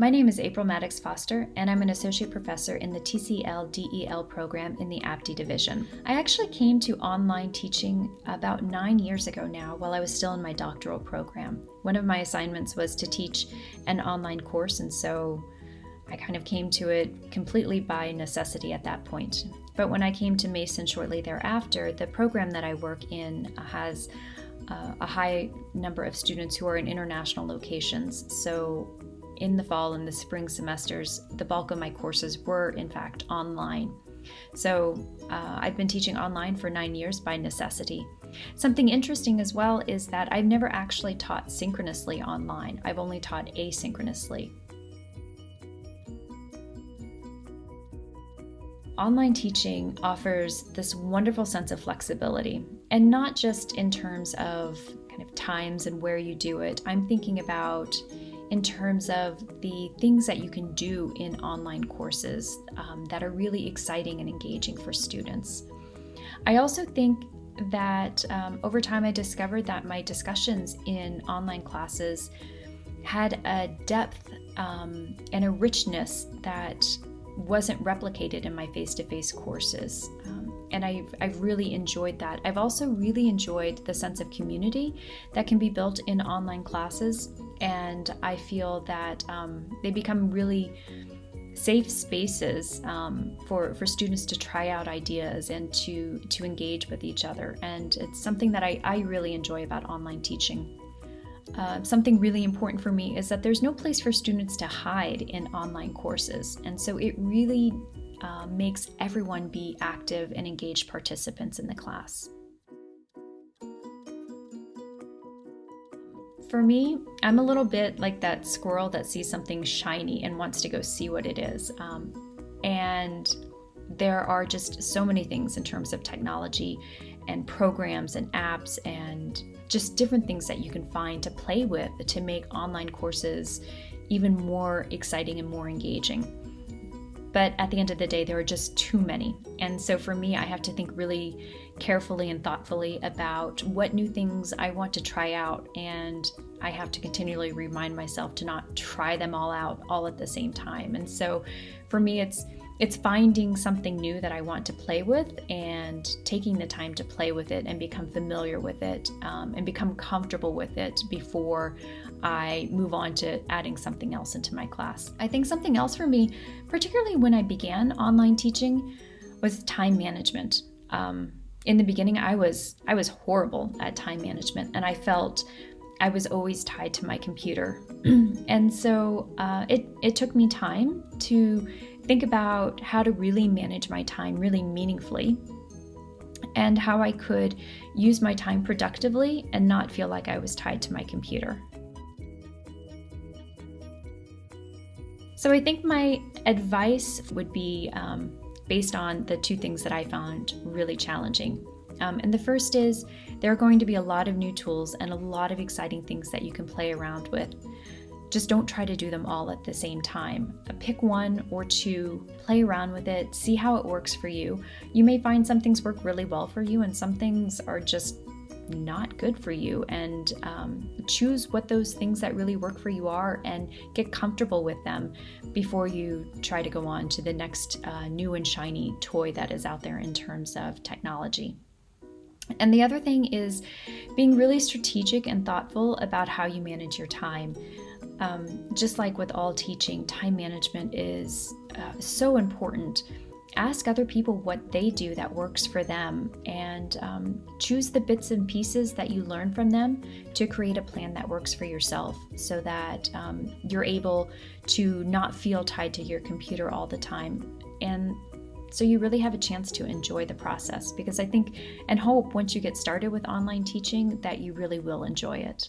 My name is April Maddox Foster, and I'm an associate professor in the TCL-DEL program in the APTE division. I actually came to online teaching about 9 years ago now while I was still in my doctoral program. One of my assignments was to teach an online course, and so I kind of came to it completely by necessity at that point. But when I came to Mason shortly thereafter, the program that I work in has a high number of students who are in international locations. So in the fall and the spring semesters, the bulk of my courses were in fact online. So I've been teaching online for 9 years by necessity. Something interesting as well is that I've never actually taught synchronously online. I've only taught asynchronously. Online teaching offers this wonderful sense of flexibility, and not just in terms of kind of times and where you do it. I'm thinking about in terms of the things that you can do in online courses that are really exciting and engaging for students. I also think that over time I discovered that my discussions in online classes had a depth and a richness that wasn't replicated in my face-to-face courses. And I've really enjoyed that. I've also really enjoyed the sense of community that can be built in online classes. And I feel that they become really safe spaces for students to try out ideas and to engage with each other. And it's something that I really enjoy about online teaching. Something really important for me is that there's no place for students to hide in online courses. And so it really makes everyone be active and engaged participants in the class. For me, I'm a little bit like that squirrel that sees something shiny and wants to go see what it is. And there are just so many things in terms of technology and programs and apps and just different things that you can find to play with to make online courses even more exciting and more engaging. But at the end of the day, there are just too many. And so for me, I have to think really carefully and thoughtfully about what new things I want to try out. And I have to continually remind myself to not try them all out all at the same time. And so for me, it's finding something new that I want to play with and taking the time to play with it and become familiar with it and become comfortable with it before I move on to adding something else into my class. I think something else for me, particularly when I began online teaching, was time management. In the beginning, I was horrible at time management, and I felt I was always tied to my computer. And so it took me time to think about how to really manage my time really meaningfully and how I could use my time productively and not feel like I was tied to my computer. So I think my advice would be based on the two things that I found really challenging. And the first is there are going to be a lot of new tools and a lot of exciting things that you can play around with. Just don't try to do them all at the same time. Pick one or two, play around with it, see how it works for you. You may find some things work really well for you and some things are just not good for you, and choose what those things that really work for you are and get comfortable with them before you try to go on to the next new and shiny toy that is out there in terms of technology. And the other thing is being really strategic and thoughtful about how you manage your time. Just like with all teaching, time management is so important. Ask other people what they do that works for them, and choose the bits and pieces that you learn from them to create a plan that works for yourself so that you're able to not feel tied to your computer all the time. And so you really have a chance to enjoy the process, because I think and hope once you get started with online teaching that you really will enjoy it.